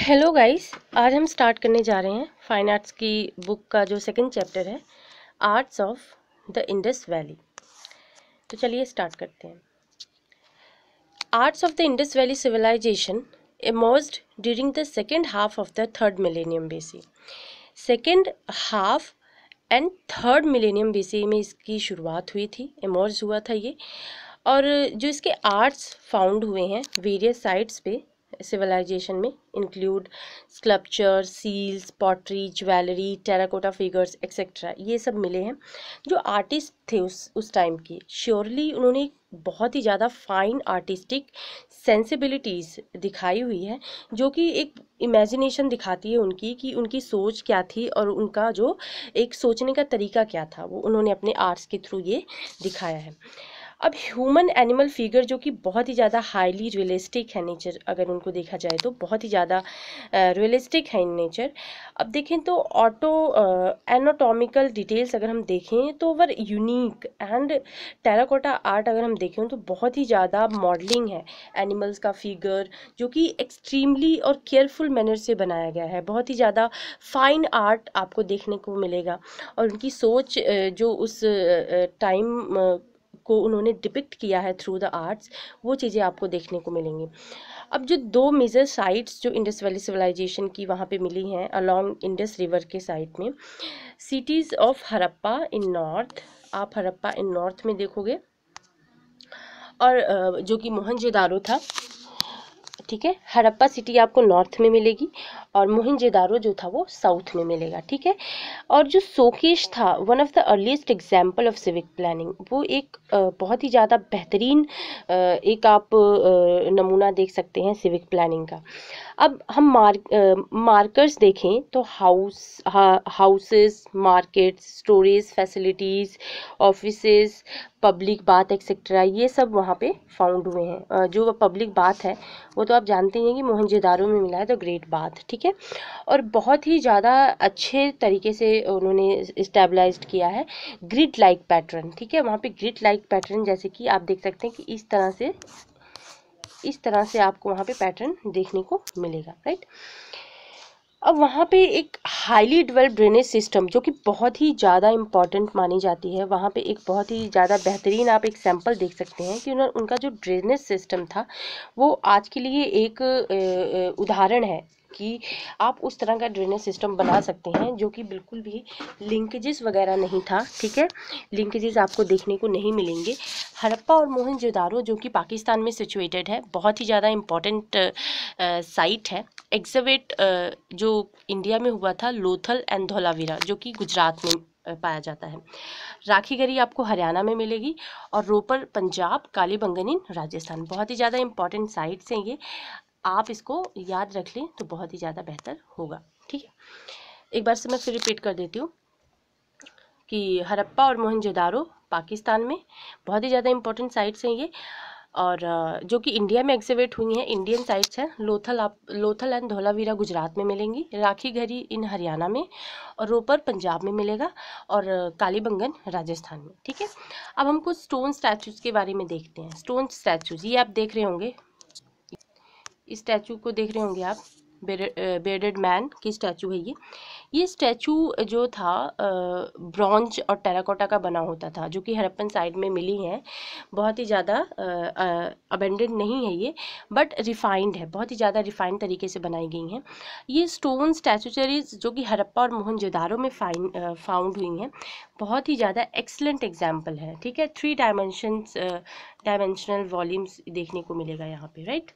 Hello guys, आज हम start करने जा रहे हैं फाइन आर्ट्स की बुक का जो सेकंड चैप्टर है, arts of the Indus Valley. तो चलिए स्टार्ट करते हैं। Arts of the Indus Valley civilization emerged during the second half of the third millennium BC। Second half and third millennium BC में इसकी शुरुआत हुई थी, इमर्ज हुआ था ये। और जो इसके आर्ट्स फाउंड हुए हैं वेरियस साइट्स पे सिविलाइजेशन में include sculpture, seals, pottery, jewellery, terracotta figures etcetera, ये सब मिले हैं। जो आर्टिस्ट थे उस टाइम की, श्योरली उन्होंने बहुत ही ज़्यादा फाइन आर्टिस्टिक सेंसिबिलिटीज़ दिखाई हुई है, जो कि एक इमेजिनेशन दिखाती है उनकी कि उनकी सोच क्या थी और उनका जो एक सोचने का तरीका क्या था, वो उन्होंने अपने आर्ट्स के थ्रू ये दिखाया है। अब ह्यूमन एनिमल फिगर जो कि बहुत ही ज़्यादा हाईली रियलिस्टिक है नेचर, अगर उनको देखा जाए तो बहुत ही ज़्यादा रियलिस्टिक है इन नेचर। अब देखें तो ऑटो एनाटॉमिकल डिटेल्स अगर हम देखें तो वर यूनिक एंड टेराकोटा आर्ट अगर हम देखें तो बहुत ही ज़्यादा मॉडलिंग है एनिमल्स का फिगर, जो कि एक्सट्रीमली और केयरफुल मैनर से बनाया गया है। बहुत ही ज़्यादा फाइन आर्ट आपको देखने को मिलेगा और उनकी सोच जो उस टाइम को उन्होंने डिपिक्ट किया है थ्रू द आर्ट्स, वो चीज़ें आपको देखने को मिलेंगी। अब जो दो मेजर साइट्स जो इंडस वैली सिविलाइजेशन की वहाँ पे मिली हैं अलोंग इंडस रिवर के साइड में, cities of Harappa in north, आप हड़प्पा इन नॉर्थ में देखोगे, और जो कि मोहनजोदारो था, ठीक है। हड़प्पा सिटी आपको नॉर्थ में मिलेगी और मोहनजोदारो जो था वो साउथ में मिलेगा, ठीक है। और जो सोकेश था, one of the earliest example of civic planning, वो एक बहुत ही ज़्यादा बेहतरीन एक आप नमूना देख सकते हैं सिविक प्लानिंग का। अब हम मार्कर्स देखें तो houses, markets, storage facilities, offices, public bath etcetera, ये सब वहाँ पे फाउंड हुए हैं। जो पब्लिक बाथ है वो तो आप जानते हैं कि मोहनजोदारो में मिला है, तो ग्रेट बाथ, ठीक है। और बहुत ही ज़्यादा अच्छे तरीके से उन्होंने इस्टेब्लाइज्ड किया है ग्रिड लाइक पैटर्न, ठीक है। वहाँ पे ग्रिड लाइक पैटर्न जैसे कि आप देख सकते हैं कि इस तरह से आपको वहाँ पे पैटर्न देखने को मिलेगा, राइट। अब वहाँ पे एक हाईली डेवलप्ड ड्रेनेज सिस्टम जो कि बहुत ही ज़्यादा इम्पॉर्टेंट मानी जाती है, वहाँ पे एक बहुत ही ज़्यादा बेहतरीन आप एक सैंपल देख सकते हैं कि उनका जो ड्रेनेज सिस्टम था वो आज के लिए एक उदाहरण है कि आप उस तरह का ड्रेनेज सिस्टम बना सकते हैं जो कि बिल्कुल भी लिंकेजेस वगैरह नहीं था, ठीक है। लिंकेजेस आपको देखने को नहीं मिलेंगे। हड़प्पा और मोहनजोदारो जो कि पाकिस्तान में सिचुएटेड है, बहुत ही ज़्यादा इम्पॉर्टेंट साइट है। एग्जिबिट जो इंडिया में हुआ था लोथल एंड धौलावीरा, जो कि गुजरात में पाया जाता है। राखीगढ़ी आपको हरियाणा में मिलेगी और रोपर पंजाब, कालीबंगन इन राजस्थान। बहुत ही ज़्यादा इंपॉर्टेंट साइट्स हैं ये, आप इसको याद रख लें तो बहुत ही ज़्यादा बेहतर होगा, ठीक है। एक बार से मैं फिर रिपीट कर देती हूँ कि हड़प्पा और मोहनजोदारो पाकिस्तान में बहुत ही ज़्यादा इंपॉर्टेंट साइट्स हैं ये, और जो कि इंडिया में एग्जिबिट हुई हैं इंडियन साइट्स हैं। लोथल एंड धौलावीरा गुजरात में मिलेंगी, राखीगढ़ी इन हरियाणा में और रोपर पंजाब में मिलेगा और कालीबंगन राजस्थान में, ठीक है। अब हम कुछ स्टोन स्टैचूज के बारे में देखते हैं। स्टोन स्टैचूज ये आप देख रहे होंगे, इस स्टैचू को देख रहे होंगे आप, बेयर्डेड मैन की स्टैचू है ये स्टैचू जो था ब्रॉन्ज और टेराकोटा का बना होता था, जो कि हड़प्पन साइड में मिली हैं। बहुत ही ज़्यादा अबेंडेड नहीं है ये, बट रिफाइंड है, बहुत ही ज़्यादा रिफाइंड तरीके से बनाई गई हैं ये स्टोन स्टैचूचरीज, जो कि हड़प्पा और मोहनजोदारो में फाउंड हुई हैं। बहुत ही ज़्यादा एक्सलेंट एग्जाम्पल है, ठीक है। 3 डायमेंशनल वॉल्यूम्स देखने को मिलेगा यहाँ पे, राइट।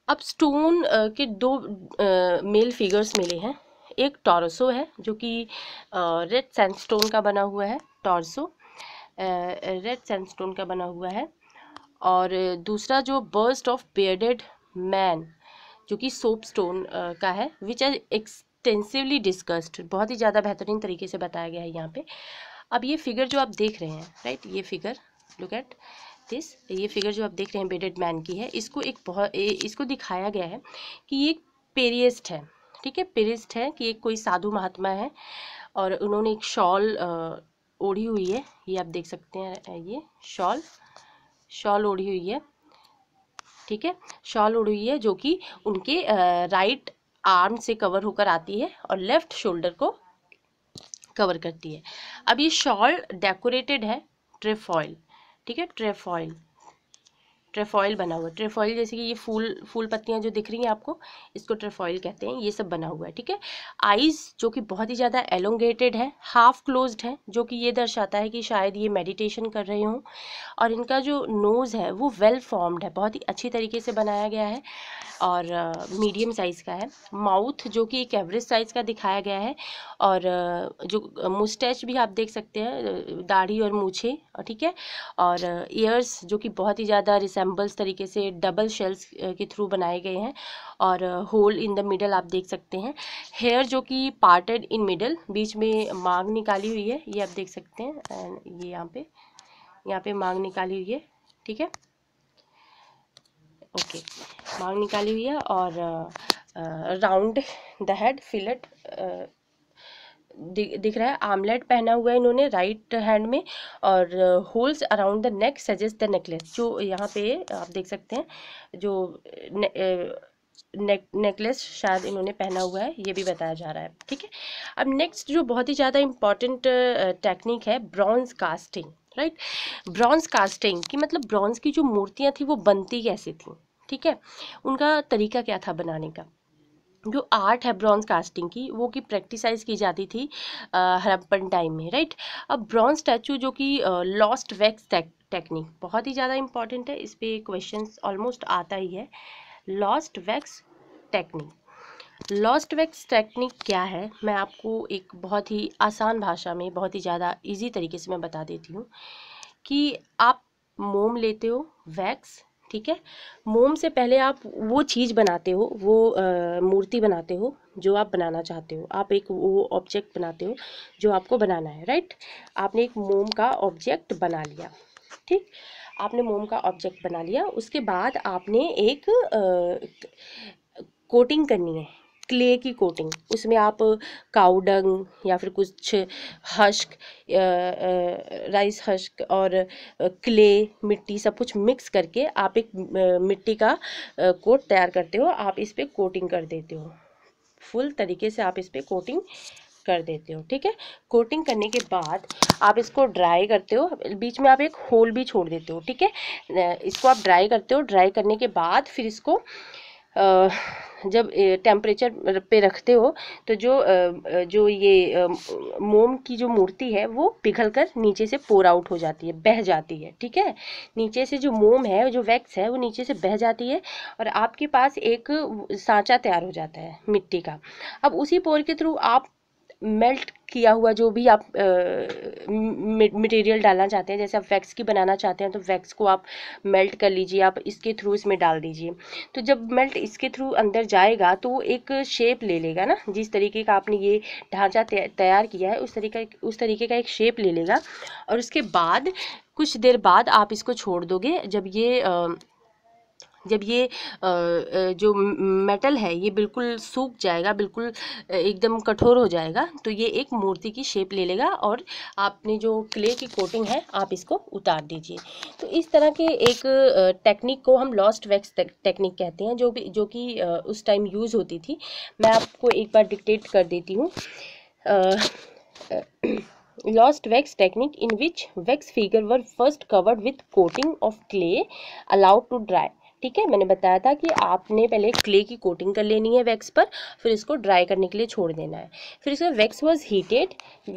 अब स्टोन के दो मेल फिगर्स मिले हैं। एक टॉर्सो है जो कि रेड सैंडस्टोन का बना हुआ है, टॉर्सो रेड सैंडस्टोन का बना हुआ है। और दूसरा जो बर्स्ट ऑफ बियर्डेड मैन जो कि सोप स्टोन का है, विच आर एक्सटेंसिवली डिस्कस्ड, बहुत ही ज़्यादा बेहतरीन तरीके से बताया गया है यहाँ पे। अब ये फिगर जो आप देख रहे हैं, राइट, ये फिगर, लुक एट दिस, ये फिगर जो आप देख रहे हैं बेडेड मैन की है, इसको दिखाया गया है कि ये पेरिस्ट है, ठीक है। पेरिस्ट है कि एक कोई साधु महात्मा है और उन्होंने एक शॉल ओढ़ी हुई है, ये आप देख सकते हैं, ये शॉल ओढ़ी हुई है। ठीक है, शॉल उड़ी हुई है जो कि उनके राइट आर्म से कवर होकर आती है और लेफ्ट शोल्डर को कवर करती है। अब ये शॉल डेकोरेटेड है ट्रेफॉइल, ठीक है, ट्रेफॉइल बना हुआ है। ट्रेफॉइल जैसे कि ये फूल पत्तियां जो दिख रही हैं आपको, इसको ट्रेफॉइल कहते हैं। ये सब बना हुआ है, ठीक है। आईज जो कि बहुत ही ज़्यादा एलोंगेटेड है, हाफ क्लोज्ड है, जो कि ये दर्शाता है कि शायद ये मेडिटेशन कर रहे हों। और इनका जो नोज़ है वो वेल फॉर्म्ड है, बहुत ही अच्छी तरीके से बनाया गया है और मीडियम साइज़ का है। माउथ जो कि एक एवरेज साइज़ का दिखाया गया है और जो मुस्टैच भी आप देख सकते हैं, दाढ़ी और मूछें, ठीक है। और ईयर्स जो कि बहुत ही ज़्यादा रिसेम्बल्स तरीके से डबल शेल्स के थ्रू बनाए गए हैं और होल इन द मिडल आप देख सकते हैं। हेयर जो कि पार्टेड इन मिडल, बीच में मांग निकाली हुई है, ये आप देख सकते हैं। एंड ये यहाँ पे मांग निकाली हुई है, ठीक है, ओके, मांग निकाली हुई है और राउंड द हेड फिलेट दिख रहा है। आर्मलेट पहना हुआ है इन्होंने राइट हैंड में और holes around the neck suggest the necklace, जो यहाँ पे आप देख सकते हैं, जो नेकलेस शायद इन्होंने पहना हुआ है, ये भी बताया जा रहा है, ठीक है। अब नेक्स्ट जो बहुत ही ज़्यादा इम्पॉर्टेंट टेक्निक है, bronze casting, right. Bronze casting की मतलब ब्रॉन्ज की जो मूर्तियाँ थी वो बनती कैसे थी, ठीक है, उनका तरीका क्या था बनाने का। जो आर्ट है ब्रॉन्ज कास्टिंग की, वो की प्रैक्टिसाइज की जाती थी हड़प्पन टाइम में, राइट। अब ब्रॉन्ज स्टैचू जो कि लॉस्ट वैक्स टेक्निक बहुत ही ज़्यादा इंपॉर्टेंट है, इस पे क्वेश्चंस ऑलमोस्ट आता ही है। Lost wax technique, lost wax technique क्या है, मैं आपको एक बहुत ही आसान भाषा में, बहुत ही ज़्यादा इजी तरीके से मैं बता देती हूँ कि आप मोम लेते हो, वैक्स, ठीक है। मोम से पहले आप वो चीज़ बनाते हो, वो मूर्ति बनाते हो जो आप बनाना चाहते हो। आप एक वो ऑब्जेक्ट बनाते हो जो आपको बनाना है, राइट। आपने एक मोम का ऑब्जेक्ट बना लिया, ठीक, आपने मोम का ऑब्जेक्ट बना लिया। उसके बाद आपने एक कोटिंग करनी है, क्ले की कोटिंग। उसमें आप काऊ डंग या फिर कुछ हस्क, राइस हस्क और क्ले, मिट्टी, सब कुछ मिक्स करके आप एक मिट्टी का कोट तैयार करते हो। आप इस पे कोटिंग कर देते हो, फुल तरीके से आप इस पे कोटिंग कर देते हो, ठीक है। कोटिंग करने के बाद आप इसको ड्राई करते हो, बीच में आप एक होल भी छोड़ देते हो, ठीक है। इसको आप ड्राई करते हो, ड्राई करने के बाद फिर इसको जब टेम्परेचर पे रखते हो तो जो ये मोम की जो मूर्ति है वो पिघलकर नीचे से पोर आउट हो जाती है, बह जाती है, ठीक है। नीचे से जो मोम है, जो वैक्स है, वो नीचे से बह जाती है और आपके पास एक सांचा तैयार हो जाता है मिट्टी का। अब उसी पोर के थ्रू आप मेल्ट किया हुआ जो भी आप मटेरियल डालना चाहते हैं, जैसे आप वैक्स की बनाना चाहते हैं तो वैक्स को आप मेल्ट कर लीजिए, आप इसके थ्रू इसमें डाल दीजिए। तो जब मेल्ट इसके थ्रू अंदर जाएगा तो वो एक शेप ले लेगा ना, जिस तरीके का आपने ये ढांचा तैयार किया है उस तरीके का एक शेप ले लेगा। और उसके बाद कुछ देर बाद आप इसको छोड़ दोगे। जब ये जो मेटल है ये बिल्कुल सूख जाएगा, बिल्कुल एकदम कठोर हो जाएगा, तो ये एक मूर्ति की शेप ले लेगा और आपने जो क्ले की कोटिंग है आप इसको उतार दीजिए। तो इस तरह के एक टेक्निक को हम लॉस्ट वैक्स टेक्निक कहते हैं, जो कि उस टाइम यूज़ होती थी। मैं आपको एक बार डिक्टेट कर देती हूँ। Lost wax technique in which wax figure were first covered with coating of clay allowed to dry, ठीक है। मैंने बताया था कि आपने पहले क्ले की कोटिंग कर लेनी है वैक्स पर, फिर इसको ड्राई करने के लिए छोड़ देना है। फिर इसमें वैक्स वाज हीटेड,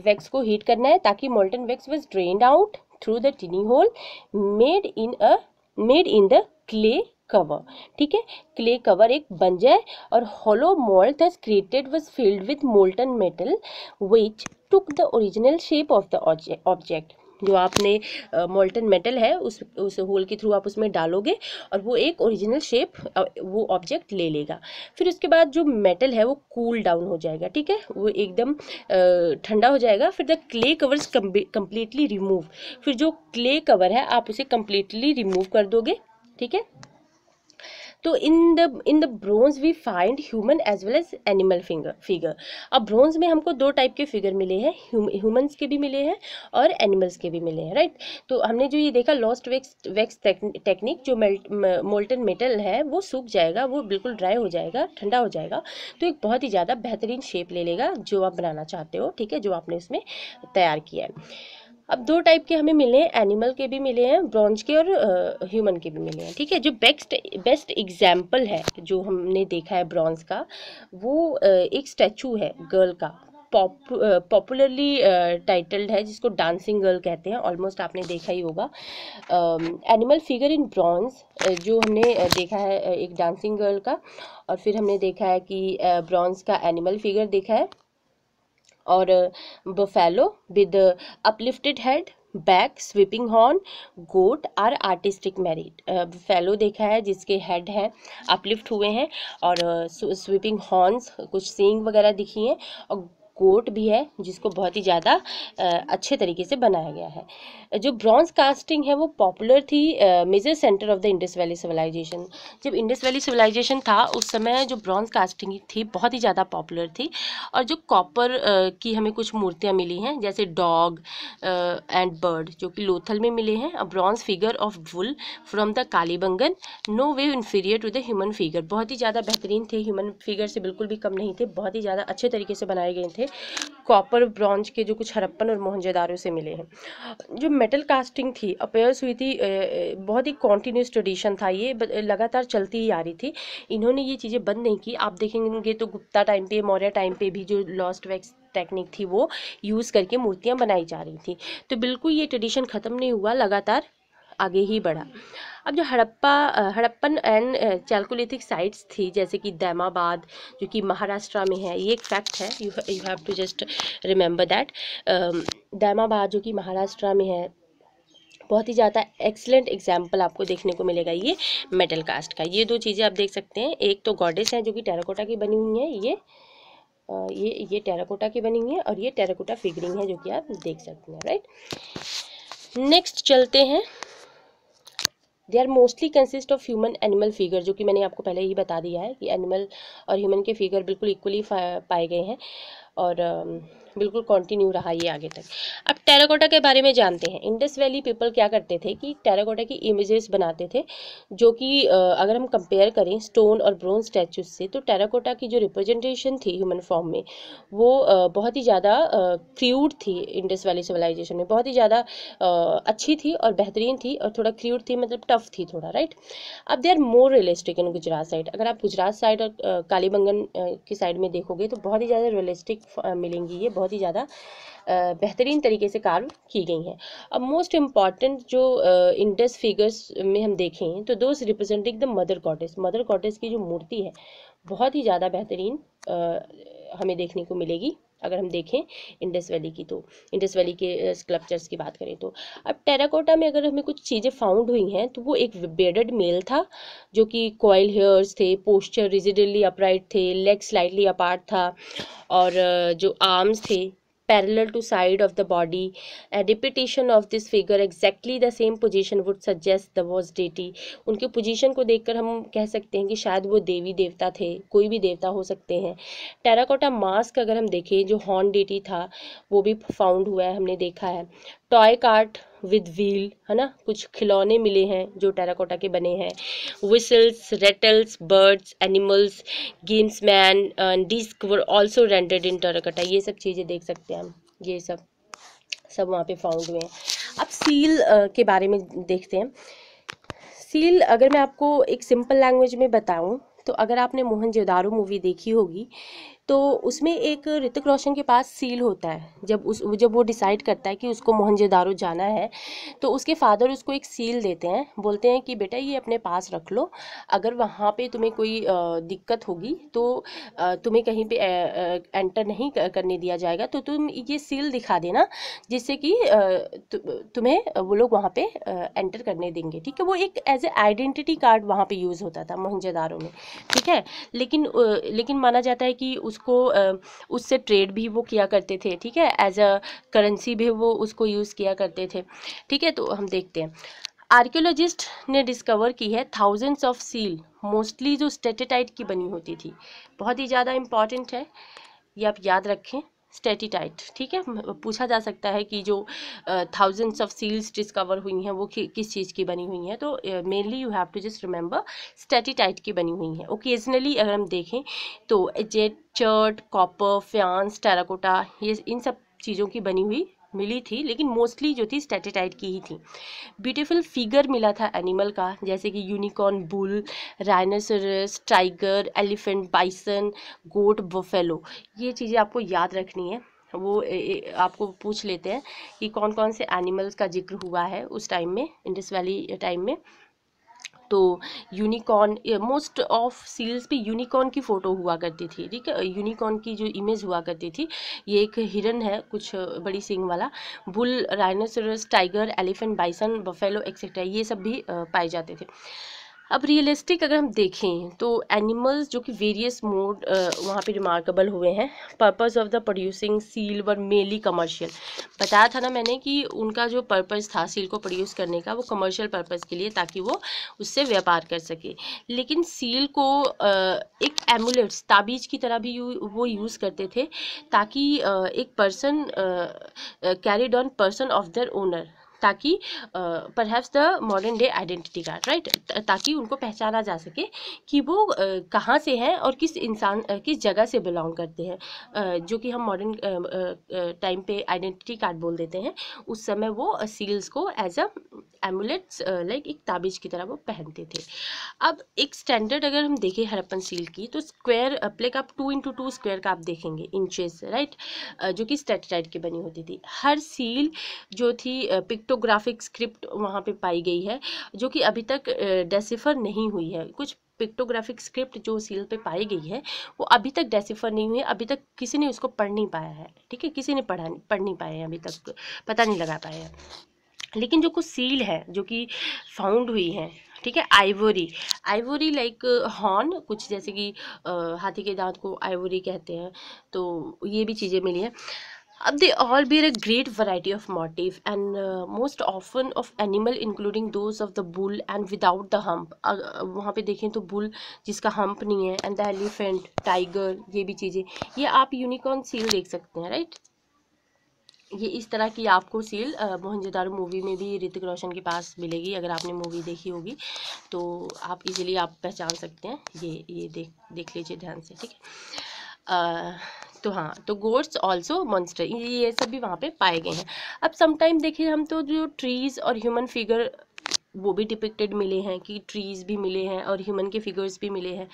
वैक्स को हीट करना है ताकि molten wax was drained out through the tiny hole made in the clay cover, ठीक है। क्ले कवर एक बन जाए और hollow mold thus created was filled with molten metal which took the original shape of the object। जो आपने molten metal है उस होल के थ्रू आप उसमें डालोगे और वो एक ओरिजिनल शेप वो ऑब्जेक्ट ले लेगा। फिर उसके बाद जो मेटल है वो कूल डाउन हो जाएगा, ठीक है, वो एकदम ठंडा हो जाएगा। फिर the clay covers completely remove, फिर जो क्ले कवर है आप उसे कम्प्लीटली रिमूव कर दोगे, ठीक है। तो in the bronze we find human as well as animal figure. अब ब्रोंज में हमको दो टाइप के फिगर मिले हैं, ह्यूमंस के भी मिले हैं और एनिमल्स के भी मिले हैं, राइट। तो हमने जो ये देखा लॉस्ट वैक्स टेक्निक, जो मोल्टन मेटल है वो सूख जाएगा, वो बिल्कुल ड्राई हो जाएगा, ठंडा हो जाएगा, तो एक बहुत ही ज़्यादा बेहतरीन शेप ले लेगा जो आप बनाना चाहते हो, ठीक है, जो आपने उसमें तैयार किया है। अब दो टाइप के हमें मिले हैं, एनिमल के भी मिले हैं, ब्रॉन्ज के और ह्यूमन के भी मिले हैं, ठीक है। जो बेस्ट एग्जाम्पल है जो हमने देखा है ब्रॉन्ज का, वो एक स्टैचू है गर्ल का, पॉपुलरली टाइटल्ड है, जिसको डांसिंग गर्ल कहते हैं, ऑलमोस्ट आपने देखा ही होगा। एनिमल फिगर इन ब्रॉन्ज जो हमने देखा है एक डांसिंग गर्ल का, और फिर हमने देखा है कि ब्रॉन्ज का एनिमल फिगर देखा है, और buffalo with uplifted head, back, sweeping horn, goat are artistic merit. Buffalo देखा है जिसके हेड है अपलिफ्ट हुए हैं, और स्वीपिंग हॉर्न्स, कुछ सींग वगैरह दिखी हैं, और गोट भी है जिसको बहुत ही ज़्यादा अच्छे तरीके से बनाया गया है। जो ब्रॉन्ज कास्टिंग है वो पॉपुलर थी major centre of the Indus Valley civilization. जब इंडस वैली सिविलाइजेशन था उस समय जो ब्रॉन्ज कास्टिंग थी बहुत ही ज़्यादा पॉपुलर थी। और जो कॉपर की हमें कुछ मूर्तियाँ मिली हैं, जैसे डॉग एंड बर्ड, जो कि लोथल में मिले हैं। A bronze figure of wool from the Kalibangan, no way inferior to the human figure. बहुत ही ज़्यादा बेहतरीन थे, ह्यूमन फिगर से बिल्कुल भी कम नहीं थे, बहुत ही ज़्यादा अच्छे तरीके से बनाए गए थे। कॉपर ब्रॉन्ज के जो कुछ हड़प्पन और मोहनजोदारो से मिले हैं। जो मेटल कास्टिंग थी अपेयर्स हुई थी, बहुत ही कॉन्टीन्यूस ट्रेडिशन था, ये लगातार चलती ही आ रही थी, इन्होंने ये चीज़ें बंद नहीं की। आप देखेंगे तो गुप्ता टाइम पे, मौर्य टाइम पे भी जो लॉस्ट वैक्स टेक्निक थी वो यूज़ करके मूर्तियाँ बनाई जा रही थी। तो बिल्कुल ये ट्रेडिशन ख़त्म नहीं हुआ, लगातार आगे ही बढ़ा। अब जो हड़प्पन एंड चैल्कोलिथिक साइट्स थी, जैसे कि दैमाबाद जो कि महाराष्ट्र में है, ये एक फैक्ट है, you have to just remember that. Daimabad जो कि महाराष्ट्र में है, बहुत ही ज़्यादा एक्सीलेंट एग्जाम्पल आपको देखने को मिलेगा ये मेटल कास्ट का। ये दो चीज़ें आप देख सकते हैं, एक तो गॉडेस है जो कि टेराकोटा की बनी हुई है, ये टेराकोटा की बनी हुई है, और ये टेराकोटा फिगरिंग है जो कि आप देख सकते हैं, राइट। नेक्स्ट चलते हैं। They are mostly consist of human animal figure, जो कि मैंने आपको पहले ही बता दिया है कि एनिमल और ह्यूमन के फिगर बिल्कुल इक्वली पाए गए हैं, और बिल्कुल कंटिन्यू रहा ये आगे तक। अब टेराकोटा के बारे में जानते हैं। इंडस वैली पीपल क्या करते थे कि टेराकोटा की इमेजेस बनाते थे, जो कि अगर हम कंपेयर करें स्टोन और ब्रोंज स्टैचूज से, तो टेराकोटा की जो रिप्रेजेंटेशन थी ह्यूमन फॉर्म में वो बहुत ही ज़्यादा क्रूड थी। इंडस वैली सिविलाइजेशन में बहुत ही ज़्यादा अच्छी थी और बेहतरीन थी, और थोड़ा क्रूड थी, मतलब टफ थी थोड़ा, राइट। अब they are more realistic in Gujarat side. अगर आप गुजरात साइड और कालीबंगन की साइड में देखोगे तो बहुत ही ज़्यादा रियलिस्टिक मिलेंगी, ये बहुत ही ज़्यादा बेहतरीन तरीके से कार्व की गई हैं। अब मोस्ट इम्पॉर्टेंट जो इंडस फिगर्स में हम देखें तो those representing the mother goddess की जो मूर्ति है बहुत ही ज़्यादा बेहतरीन हमें देखने को मिलेगी अगर हम देखें इंडस वैली की। तो इंडस वैली के स्कल्पचर्स की बात करें तो अब टेराकोटा में अगर हमें कुछ चीज़ें फाउंड हुई हैं तो वो एक बेडेड मेल था, जो कि कॉइल हेयर्स थे, पोस्चर रिजिडली अपराइट थे, लेग स्लाइटली अपार्ट था, और जो आर्म्स थे parallel to side of the body. A repetition of this figure exactly the same position would suggest the was deity. उनके पोजीशन को देखकर हम कह सकते हैं कि शायद वो देवी देवता थे, कोई भी देवता हो सकते हैं। टेराकोटा मास्क अगर हम देखें, जो हॉर्न डेटी था वो भी फाउंड हुआ है, हमने देखा है। टॉय कार्ट विद व्हील, है ना, कुछ खिलौने मिले हैं जो टेराकोटा के बने हैं। Whistles, rattles, birds, animals, games man, disc were also rendered in terracotta. ये सब चीज़ें देख सकते हैं हम, ये सब वहाँ पे फाउंड हुए हैं। अब सील के बारे में देखते हैं। सील अगर मैं आपको एक सिंपल लैंग्वेज में बताऊं तो अगर आपने मोहनजोदारो मूवी देखी होगी तो उसमें एक ऋतिक रोशन के पास सील होता है। जब वो डिसाइड करता है कि उसको मोहनजोदारो जाना है तो उसके फादर उसको एक सील देते हैं, बोलते हैं कि बेटा ये अपने पास रख लो, अगर वहाँ पे तुम्हें कोई दिक्कत होगी तो तुम्हें कहीं पे एंटर नहीं करने दिया जाएगा, तो तुम ये सील दिखा देना जिससे कि तुम्हें वो लोग वहाँ पे एंटर करने देंगे, ठीक है। वो एक एज ए आइडेंटिटी कार्ड वहाँ पे यूज़ होता था मोहनजोदारो में, ठीक है। लेकिन माना जाता है कि उसको उससे ट्रेड भी वो किया करते थे, ठीक है, एज अ करेंसी भी वो उसको यूज़ किया करते थे, ठीक है। तो हम देखते हैं आर्कियोलॉजिस्ट ने डिस्कवर की है थाउजेंड्स ऑफ सील, मोस्टली जो स्टेटिटाइट की बनी होती थी। बहुत ही ज़्यादा इंपॉर्टेंट है, ये आप याद रखें, स्टेटिटाइट। ठीक है, पूछा जा सकता है कि जो थाउजेंड्स ऑफ सील्स डिस्कवर हुई हैं वो किस चीज़ की बनी हुई हैं, तो mainly you have to just remember steatite की बनी हुई हैं। ओकेजनली अगर हम देखें तो jet, chert, copper, faience, terracotta, ये इन सब चीज़ों की बनी हुई मिली थी, लेकिन मोस्टली जो थी स्टेटिटाइट की ही थी। ब्यूटीफुल फिगर मिला था एनिमल का, जैसे कि unicorn, bull, rhinoceros, tiger, elephant, bison, goat, buffalo. ये चीज़ें आपको याद रखनी है। वो आपको पूछ लेते हैं कि कौन कौन से एनिमल्स का जिक्र हुआ है उस टाइम में, इंडस वैली टाइम में। तो यूनिकॉर्न, मोस्ट ऑफ सील्स पे यूनिकॉर्न की फ़ोटो हुआ करती थी। ठीक है, यूनिकॉर्न की जो इमेज हुआ करती थी, ये एक हिरन है कुछ बड़ी सींग वाला। Bull, rhinoceros, tiger, elephant, bison, buffalo etcetera, ये सब भी पाए जाते थे। अब रियलिस्टिक अगर हम देखें तो एनिमल्स जो कि वेरियस मोड वहाँ पे रिमार्केबल हुए हैं। Purpose of the producing seal were mainly commercial. बताया था ना मैंने कि उनका जो पर्पस था सील को प्रोड्यूस करने का, वो कमर्शियल पर्पस के लिए, ताकि वो उससे व्यापार कर सके। लेकिन सील को एक एमुलेट्स, ताबीज की तरह भी वो यूज़ करते थे, ताकि एक person carried on person of their owner, ताकि perhaps the modern day identity card, right, ताकि उनको पहचाना जा सके कि वो कहाँ से हैं और किस इंसान किस जगह से बिलोंग करते हैं। जो कि हम मॉडर्न टाइम पे आइडेंटिटी कार्ड बोल देते हैं, उस समय वो सील्स को एज अ एमुलेट्स, लाइक एक ताबीज की तरह वो पहनते थे। अब एक स्टैंडर्ड अगर हम देखें हड़प्पन सील की, तो स्क्वायर प्लेक आप 2x2 स्क्वायर का आप देखेंगे इंचेस, राइट, जो कि स्टेटिटाइट की बनी होती थी। हर सील जो थी पिक्टोग्राफिक स्क्रिप्ट वहाँ पे पाई गई है, जो कि अभी तक डेसिफर नहीं हुई है। कुछ पिक्टोग्राफिक स्क्रिप्ट जो सील पे पाई गई है वो अभी तक डेसिफर नहीं हुई है, अभी तक किसी ने उसको पढ़ नहीं पाया है। ठीक है, किसी ने पढ़ नहीं पाए हैं अभी तक, पता नहीं लगा पाए हैं। लेकिन जो कुछ सील है जो कि फाउंड हुई हैं, ठीक है, आइवरी, आइवरी लाइक हॉर्न, कुछ जैसे कि हाथी के दांत को आइवरी कहते हैं, तो ये भी चीज़ें मिली हैं। अब they all bear a great variety of motif and most often of animal including those of the bull and without the hump। वहाँ पे देखें तो बुल जिसका हम्प नहीं है, एंड द एलिफेंट, टाइगर, ये भी चीज़ें, ये आप यूनिकॉर्न सील देख सकते हैं, राइट। ये इस तरह की आपको सील मोहनजोदारो मूवी में भी ऋतिक रोशन के पास मिलेगी। अगर आपने मूवी देखी होगी तो आप इजीली आप पहचान सकते हैं। ये देख लीजिए ध्यान से, ठीक है। तो हाँ, तो गोट्स ऑल्सो मॉन्स्टर, ये सब भी वहाँ पे पाए गए हैं। अब समटाइम देखिए हम तो जो ट्रीज़ और ह्यूमन फिगर वो भी डिपिक्टेड मिले हैं, कि ट्रीज़ भी मिले हैं और ह्यूमन के फिगर्स भी मिले हैं।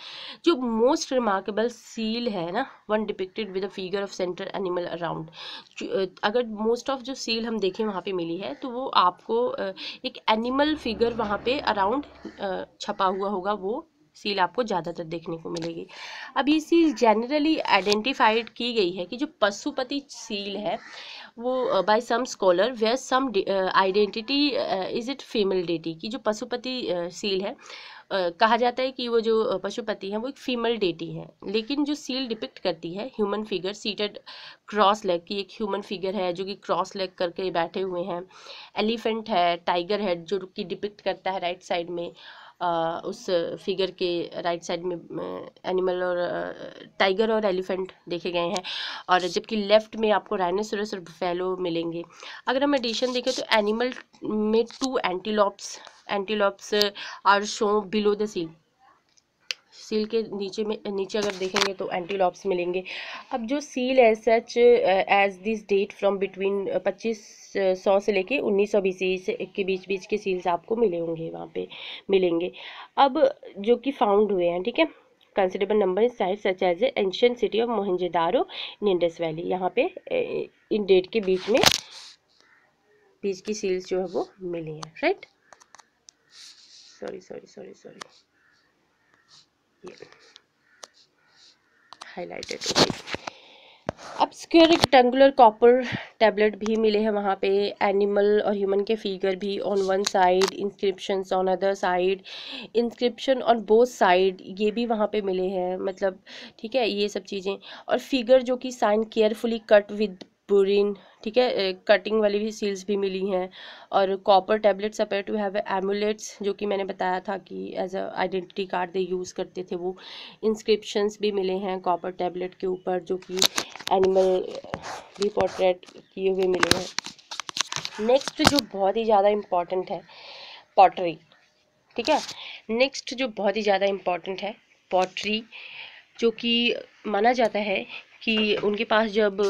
जो मोस्ट रिमार्केबल सील है ना, one depicted with a figure of central animal around. अगर मोस्ट ऑफ जो सील हम देखें वहाँ पे मिली है, तो वो आपको एक एनिमल फिगर वहाँ पे अराउंड छपा हुआ होगा, वो सील आपको ज़्यादातर देखने को मिलेगी। अब ये सील जनरली आइडेंटिफाइड की गई है कि जो पशुपति सील है वो by some scholar where some identity is it female deity, की जो पशुपति सील है, कहा जाता है कि वो जो पशुपति हैं वो एक फीमेल डेटी है। लेकिन जो सील डिपिक्ट करती है human figure seated cross leg की, एक ह्यूमन फिगर है जो कि क्रॉस लेग करके बैठे हुए हैं। एलिफेंट है, टाइगर है जो कि डिपिक्ट करता है राइट साइड में, उस फिगर के राइट साइड में एनिमल और टाइगर और एलिफेंट देखे गए हैं, और जबकि लेफ्ट में आपको राइनोसरस और बफेलो मिलेंगे। अगर हम एडिशन देखें तो एनिमल में 2 antelopes are show below the seal, seal के नीचे अगर देखेंगे तो एंटीलोप्स मिलेंगे। अब जो सील है such as this date from between 2500 से लेके 1920 के बीच के सील्स आपको मिले होंगे, वहाँ पे मिलेंगे। अब जो कि फाउंड हुए हैं, ठीक है, considerable number in site such as a ancient city of Mohenjodaro in Indus Valley. यहाँ पे इन डेट के बीच की सील्स जो है वो मिली हैं, राइट। Sorry highlighted, okay. अब स्क्वायर रेक्टेंगुलर कॉपर टैबलेट भी मिले हैं वहाँ पे, एनिमल और ह्यूमन के फिगर भी on one side, inscriptions on other side, inscription on both side, ये भी वहाँ पे मिले हैं, मतलब ठीक है, ये सब चीज़ें। और फिगर जो कि साइन केयरफुली कट विद बुरिन, ठीक है, कटिंग वाली भी सील्स भी मिली हैं। और copper tablets appear to have amulets, जो कि मैंने बताया था कि as a identity card they use करते थे वो। इंस्क्रिप्शंस भी मिले हैं कॉपर टैबलेट के ऊपर, जो कि एनिमल भी पोर्ट्रेट किए हुए मिले हैं। नेक्स्ट जो बहुत ही ज़्यादा इम्पॉर्टेंट है, पॉटरी, ठीक है। नेक्स्ट जो बहुत ही ज़्यादा इम्पॉर्टेंट है, पॉटरी, जो कि माना जाता है कि उनके पास जब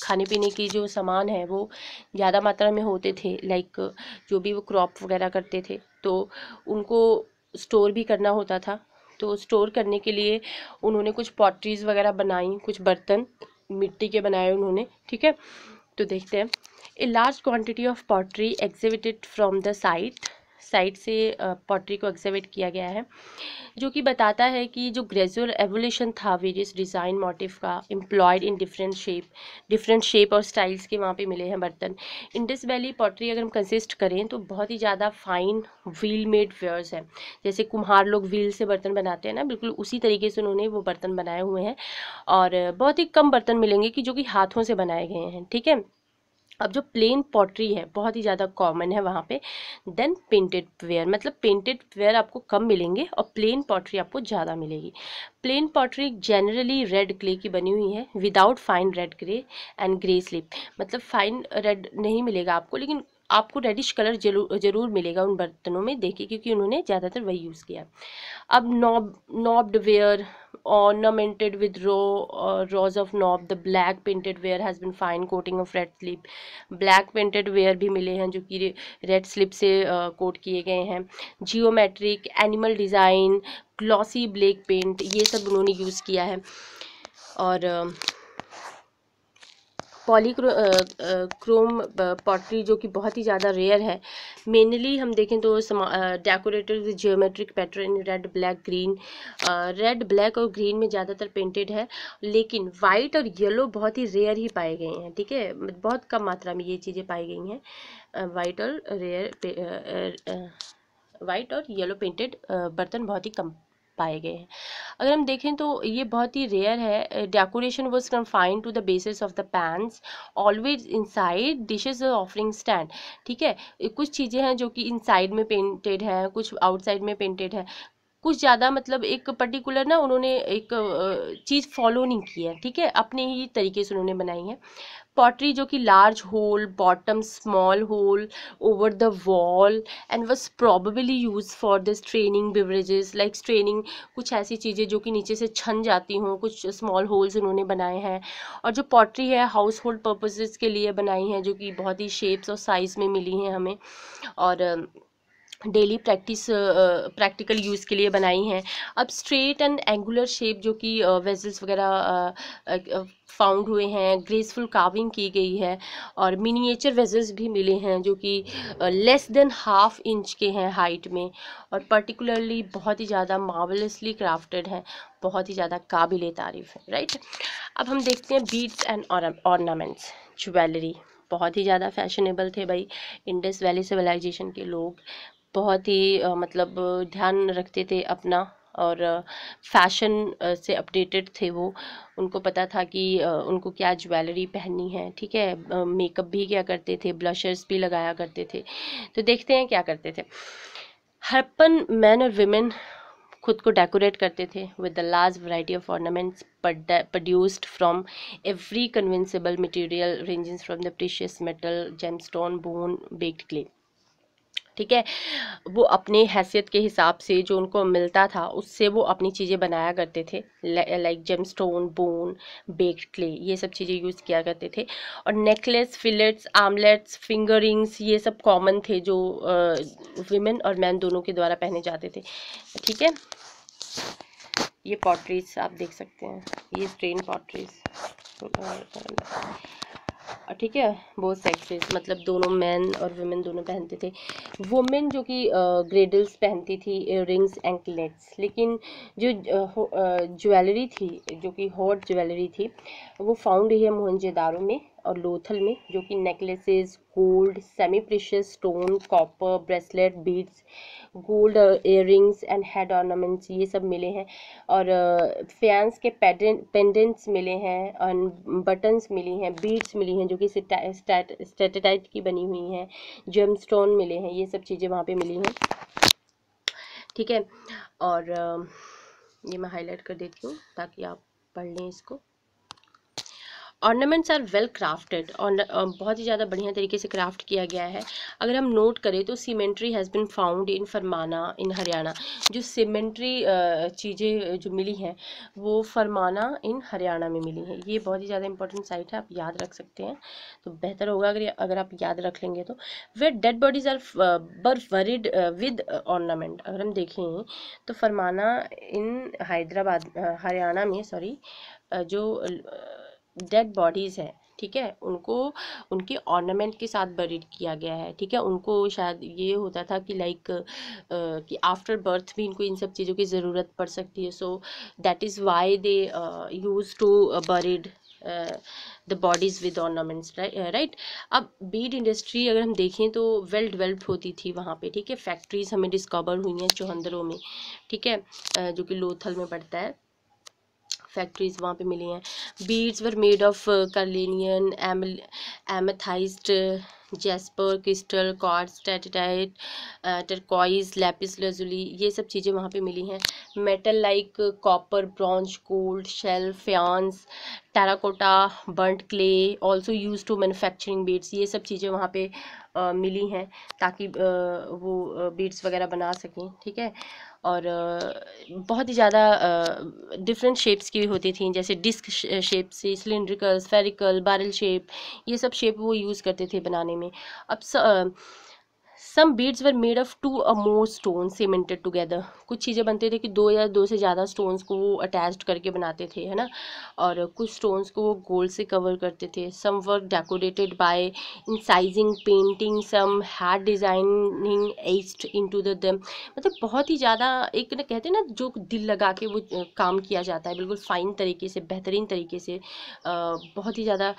खाने पीने की जो सामान है वो ज़्यादा मात्रा में होते थे, लाइक जो भी वो क्रॉप वगैरह करते थे तो उनको स्टोर भी करना होता था। तो स्टोर करने के लिए उन्होंने कुछ पॉटरीज वगैरह बनाई, कुछ बर्तन मिट्टी के बनाए उन्होंने, ठीक है। तो देखते हैं। A large quantity of pottery exhibited from the site से पॉटरी को एग्जिबिट किया गया है, जो कि बताता है कि जो ग्रेजुअल एवोल्यूशन था वेरियस डिज़ाइन मोटिव का एम्प्लॉयड इन डिफरेंट शेप और स्टाइल्स के वहाँ पे मिले हैं बर्तन। इंडस वैली पॉटरी अगर हम कंसिस्ट करें तो बहुत ही ज़्यादा फाइन व्हील मेड वेयर्स है। जैसे कुम्हार लोग व्हील से बर्तन बनाते हैं ना, बिल्कुल उसी तरीके से उन्होंने वो बर्तन बनाए हुए हैं। और बहुत ही कम बर्तन मिलेंगे कि जो कि हाथों से बनाए गए हैं, ठीक है। अब जो प्लेन पॉटरी है बहुत ही ज़्यादा कॉमन है वहाँ पे। देन पेंटेड वेयर, मतलब पेंटेड वेयर आपको कम मिलेंगे और प्लेन पॉटरी आपको ज़्यादा मिलेगी। Plain pottery generally red clay की बनी हुई है without fine red grey and grey slip, मतलब फाइन रेड नहीं मिलेगा आपको, लेकिन आपको रेडिश कलर जरूर मिलेगा उन बर्तनों में, देखिए, क्योंकि उन्होंने ज़्यादातर वही यूज़ किया। अब knobbed ware ornamented with rows of knob, the black painted ware has been fine coating of red slip, black painted ware भी मिले हैं जो कि रेड स्लिप से कोट किए गए हैं। Geometric, animal design, glossy black paint, ये सब उन्होंने यूज़ किया है। और पॉलीक्रोम पॉटरी जो कि बहुत ही ज़्यादा रेयर है। मेनली हम देखें तो decorated with geometric pattern red black green, red black और ग्रीन में ज़्यादातर पेंटेड है, लेकिन वाइट और येलो बहुत ही रेयर ही पाए गए हैं, ठीक है। बहुत कम मात्रा में ये चीज़ें पाई गई हैं। वाइट और येलो पेंटेड बर्तन बहुत ही कम पाए गए हैं। अगर हम देखें तो ये बहुत ही रेयर है। Decoration was confined to the basis of the pans always inside dishes offering stand, ठीक है। कुछ चीज़ें हैं जो कि इनसाइड में पेंटेड हैं, कुछ आउटसाइड में पेंटेड है, कुछ ज़्यादा मतलब एक पर्टिकुलर ना उन्होंने एक चीज़ फॉलो नहीं की है, ठीक है, अपने ही तरीके से उन्होंने बनाई है। पॉटरी जो कि large hole bottom small hole over the wall and was probably use for the straining beverages, like straining, कुछ ऐसी चीज़ें जो कि नीचे से छन जाती हों, कुछ स्मॉल होल्स उन्होंने बनाए हैं। और जो पॉटरी है हाउस होल्ड पर्पजेज़ के लिए बनाई हैं, जो कि बहुत ही शेप्स और साइज़ में मिली हैं हमें, और डेली प्रैक्टिकल यूज़ के लिए बनाई हैं। अब स्ट्रेट एंड एंगुलर शेप जो कि वेजल्स वगैरह फाउंड हुए हैं, ग्रेसफुल कार्विंग की गई है, और मिनिएचर वेजल्स भी मिले हैं जो कि लेस देन ½ इंच के हैं हाइट में, और पर्टिकुलरली बहुत ही ज़्यादा मार्वलसली क्राफ्टेड हैं, बहुत ही ज़्यादा काबिल तारीफ़ है, राइट। अब हम देखते हैं बीड्स एंड ऑर्नामेंट्स, ज्वेलरी बहुत ही ज़्यादा फैशनेबल थे भाई। इंडस वैली सिविलाइजेशन के लोग बहुत ही मतलब ध्यान रखते थे अपना, और फैशन से अपडेटेड थे वो। उनको पता था कि उनको क्या ज्वेलरी पहननी है, ठीक है। मेकअप भी क्या करते थे, ब्लशर्स भी लगाया करते थे। तो देखते हैं क्या करते थे। हरप्पन मैन और विमेन खुद को डेकोरेट करते थे with the large variety of ornaments produced from every conceivable material ranging from the precious metal, gemstone, bone, baked clay, ठीक है। वो अपने हैसियत के हिसाब से जो उनको मिलता था उससे वो अपनी चीज़ें बनाया करते थे, like gemstone, bone, baked clay, ये सब चीज़ें यूज़ किया करते थे। और necklace, fillets, armlets, finger rings, ये सब कॉमन थे जो विमेन और मैन दोनों के द्वारा पहने जाते थे, ठीक है। ये पॉटरीज आप देख सकते हैं, ये स्ट्रेन पॉटरीज, ठीक है। बोथ सेक्सेस मतलब दोनों मैन और वुमेन दोनों पहनते थे। वुमेन जो कि ग्रेडल्स पहनती थी, इयररिंग्स, एंकलेट्स, लेकिन जो ज्वेलरी थी जो कि हॉट ज्वेलरी थी वो फाउंड हुई है मोहनजोदारो में, और लोथल में, जो कि necklaces, gold, semi precious stone, copper, bracelet, beads, gold earrings and head ornaments, ये सब मिले हैं। और फैंस के पेंडेंट्स मिले हैं, और बटन्स मिली हैं, बीड्स मिली हैं जो कि स्टेटाइट की बनी हुई हैं, जेमस्टोन मिले हैं, ये सब चीज़ें वहाँ पे मिली हैं। ठीक है, और ये मैं हाईलाइट कर देती हूँ ताकि आप पढ़ लें इसको। ऑर्नामेंट्स आर वेल क्राफ्टेड, और बहुत ही ज़्यादा बढ़िया तरीके से क्राफ्ट किया गया है। अगर हम नोट करें तो cemetery has been found in Farmana in Haryana. जो सीमेंट्री चीज़ें जो मिली हैं वो फरमाना इन हरियाणा में मिली हैं। ये बहुत ही ज़्यादा इंपॉर्टेंट साइट है, आप याद रख सकते हैं, तो बेहतर होगा अगर आप याद रख लेंगे तो। वेयर डेड बॉडीज आर बर वरिड विद ऑर्नामेंट, अगर हम देखें तो फरमाना इन हैदराबाद हरियाणा में, सॉरी, जो डेड बॉडीज़ है, ठीक है, उनको उनके ऑर्नामेंट के साथ बरीड किया गया है। ठीक है, उनको शायद ये होता था कि लाइक कि आफ्टर बर्थ भी इनको इन सब चीज़ों की ज़रूरत पड़ सकती है, so that is why they use to buried the bodies with ornaments, right. अब बीड इंडस्ट्री अगर हम देखें तो वेल डेवलप्ड होती थी वहाँ पे। ठीक है, फैक्ट्रीज हमें डिस्कवर हुई हैं चौहंदरों में, ठीक है, जो कि लोथल में पड़ता है, फैक्ट्रीज वहाँ पे मिली हैं। Beads were made of carnelian, amethyst, jasper, crystal, quartz, steatite, turquoise, lapis lazuli, ये सब चीज़ें वहाँ पे मिली हैं। Metal like copper, bronze, gold, shell, faience, terracotta, burnt clay also use to manufacturing beads, ये सब चीज़ें वहाँ पे मिली हैं ताकि वो बीड्स वगैरह बना सकें। ठीक है, और बहुत ही ज़्यादा डिफरेंट शेप्स की होती थी, जैसे डिस्क शेप से सिलिंड्रिकल, स्फेरिकल, बैरल शेप, ये सब शेप वो यूज़ करते थे बनाने में। अब some beads were made of 2 or more stone cemented together, कुछ चीज़ें बनते थे कि 2 या 2 से ज़्यादा स्टोन्स को वो अटैच्ड करके बनाते थे, है ना, और कुछ स्टोन्स को वो गोल्ड से कवर करते थे। Some were decorated by incising, painting, some had designing etched into the them, मतलब बहुत ही ज़्यादा एक ना कहते हैं ना जो दिल लगा के वो काम किया जाता है, बिल्कुल फाइन तरीके से, बेहतरीन तरीके से, बहुत ही ज़्यादा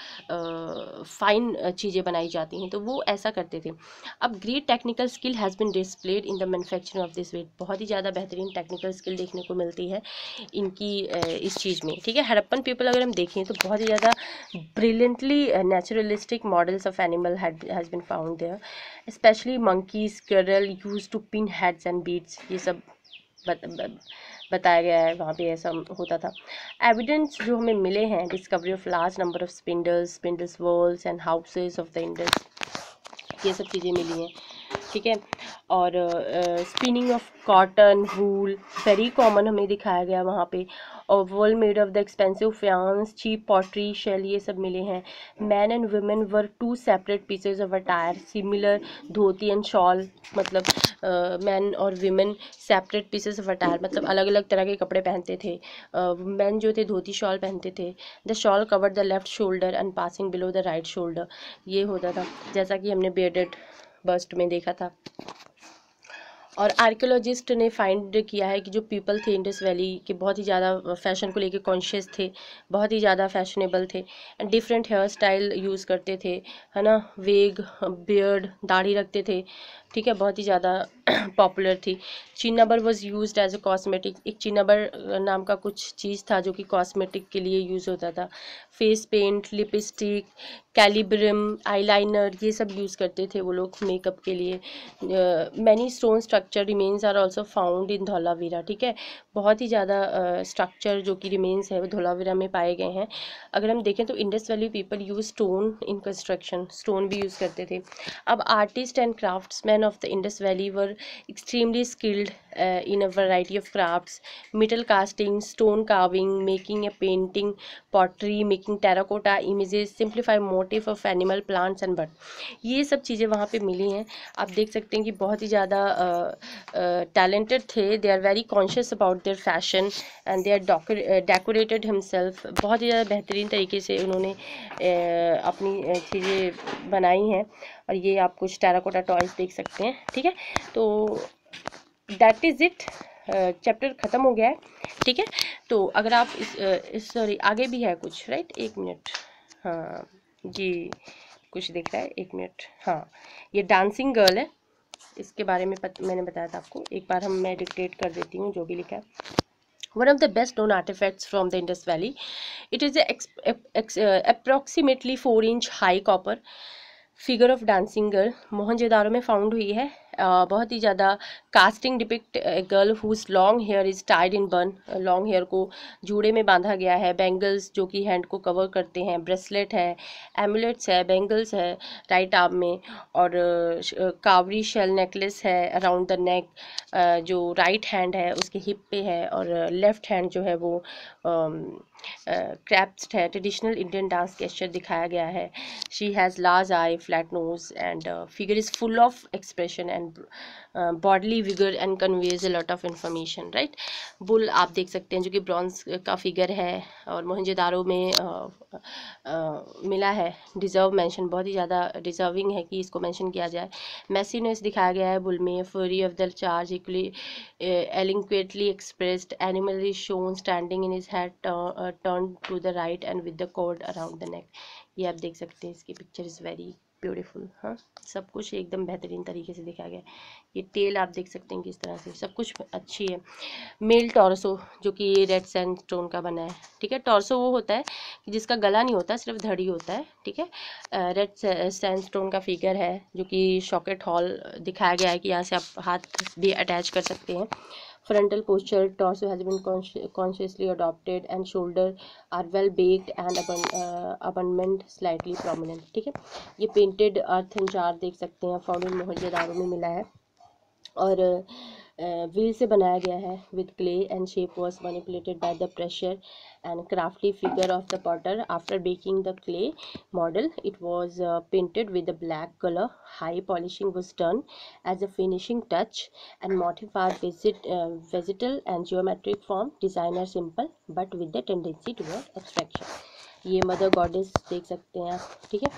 फाइन चीज़ें बनाई जाती हैं, तो वो ऐसा करते थे। अब great technical skill has been displayed in the manufacturing of this weight, बहुत ही ज़्यादा बेहतरीन टेक्निकल स्किल देखने को मिलती है इनकी इस चीज़ में। ठीक है, हड़प्पन पीपल अगर हम देखें तो बहुत ही ज़्यादा brilliantly naturalistic models of animal has been found there, specially monkeys, squirrel use to pin heads and beads, ये सब बताया गया है वहाँ पे ऐसा होता था। एविडेंस जो हमें मिले हैं, discovery of large number of spindles whorls and houses of the Indus, ये सब चीज़ें मिली हैं। ठीक है, और spinning of cotton, wool very common हमें दिखाया गया वहाँ पे, और whorl made of the expensive faience, cheap pottery, shell, ये सब मिले हैं। Man and women were 2 separate pieces of attire, similar dhoti and shawl, मतलब मैन और women separate pieces of attire, मतलब अलग अलग तरह के कपड़े पहनते थे। मैन जो थे धोती शॉल पहनते थे। The shawl covered the left shoulder and passing below the right shoulder, ये होता था जैसा कि हमने बियर्डेड बस्ट में देखा था। और आर्कियोलॉजिस्ट ने फाइंड किया है कि जो पीपल थे इंडस वैली के बहुत ही ज़्यादा फैशन को लेके कॉन्शियस थे, बहुत ही ज़्यादा फैशनेबल थे, and different hair style use करते थे, है ना, वेग, बियर्ड, दाढ़ी रखते थे। ठीक है, बहुत ही ज़्यादा पॉपुलर थी। Cinnabar was use as a cosmetic, एक चिन्नाबर नाम का कुछ चीज़ था जो कि कॉस्मेटिक के लिए यूज़ होता था। फेस पेंट, लिपस्टिक, कैलिब्रिम, आईलाइनर, ये सब यूज़ करते थे वो लोग मेकअप के लिए। Many stone structure remains are also found in Dholavira. ठीक है, बहुत ही ज़्यादा स्ट्रक्चर जो कि रिमेन्स है वो धौलावीरा में पाए गए हैं। अगर हम देखें तो Indus valley people use stone in construction, stone भी यूज़ करते थे। अब artist and craftsman of the Indus valley were extremely skilled in a variety of crafts, metal casting, stone carving, making a painting, pottery, making terracotta images, simplify motif of animal, plants and bird, ये सब चीज़ें वहाँ पे मिली हैं। आप देख सकते हैं कि बहुत ही ज़्यादा टैलेंटेड थे, they are very conscious about their fashion and they are decorated himself, बहुत ही ज़्यादा बेहतरीन तरीके से उन्होंने अपनी चीज़ें बनाई हैं। और ये आप कुछ टेराकोटा टॉयज देख सकते हैं। ठीक है, तो दैट इज़ इट, चैप्टर ख़त्म हो गया है। ठीक है, तो अगर आप इस सॉरी आगे भी है कुछ, राइट, एक मिनट, हाँ ये कुछ दिख रहा है, एक मिनट। हाँ, ये डांसिंग गर्ल है, इसके बारे में मैंने बताया था आपको। एक बार मैं डिक्टेट कर देती हूँ जो भी लिखा है। One of the best known artifacts from the Indus Valley, it is approximately 4-inch high copper figure of dancing girl, Mohenjodaro में फाउंड हुई है। बहुत ही ज़्यादा casting depict a girl whose long hair is tied in bun, long hair को जूड़े में बांधा गया है। बैंगल्स जो कि हैंड को कवर करते हैं, ब्रेसलेट है, एमुलेट्स है, बैंगल्स है राइट आर्म में, और कावरी शेल नेकलेस है अराउंड द नेक, जो राइट हैंड है उसके हिप पे है, और लेफ्ट हैंड जो है वो क्रैप्स्ड है। ट्रेडिशनल इंडियन डांस गेस्चर दिखाया गया है। She has large I, flat knows and figure is full of expression and bodily vigour and conveys a lot of information, right. Bull आप देख सकते हैं जो कि ब्रॉन्ज का फिगर है और मोहनजोदारो में मिला है। डिज़र्व मेंशन, बहुत ही ज़्यादा डिज़र्विंग है कि इसको मेंशन किया जाए। मैसीनेस दिखाया गया है बुल में। Fury of the charge equally eloquently expressed. Animal is shown standing in his head turned to the right and with the cord around the neck. ये आप देख सकते हैं, इसकी पिक्चर इज़ वेरी ब्यूटीफुल। हाँ, सब कुछ एकदम बेहतरीन तरीके से दिखाया गया है। ये टेल आप देख सकते हैं किस तरह से, सब कुछ अच्छी है। मेल टॉर्सो जो कि रेड सैंडस्टोन का बना है, ठीक है। टॉर्सो वो होता है कि जिसका गला नहीं होता, सिर्फ धड़ी होता है, ठीक है। रेड सैंडस्टोन का फिगर है जो कि शॉकेट हॉल दिखाया गया है कि यहाँ से आप हाथ भी अटैच कर सकते हैं। Frontal posture, torso has been consciously adopted and shoulder are well baked and abutment slightly prominent, ठीक है। ये पेंटेड अर्थन जार देख सकते हैं, फाउंड इन मोहनजोदारो में मिला है, और व्हील से बनाया गया है with clay and shape was manipulated by the pressure and क्राफ्टली figure of the Potter. After baking the clay model it was painted with a black color. High polishing was done as a finishing touch and modified vegetal and geometric form. Designer simple but with the tendency toward abstraction. ये mother goddess देख सकते हैं आप, ठीक है।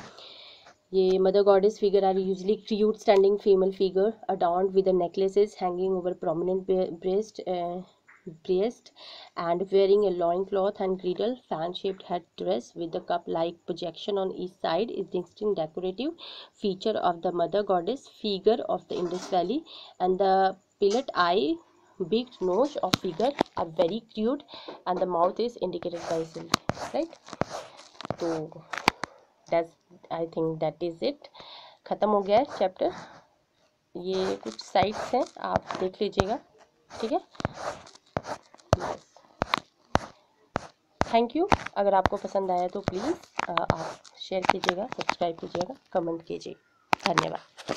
ये mother goddess figure are usually cute standing female figure adorned with the necklaces hanging over prominent breast and wearing a loincloth and girdle. Fan-shaped head dress with the cup-like projection on each side is distinct decorative feature of the mother goddess figure of the Indus Valley, and the pilot eye, big nose of figure are very cute and the mouth is indicated by silk, right? तो that's I think that is it. ख़त्म हो गया है chapter. ये कुछ sites हैं, आप देख लीजिएगा, ठीक है। Thank you. अगर आपको पसंद आया तो प्लीज़ आप शेयर कीजिएगा, सब्सक्राइब कीजिएगा, कमेंट कीजिए। धन्यवाद।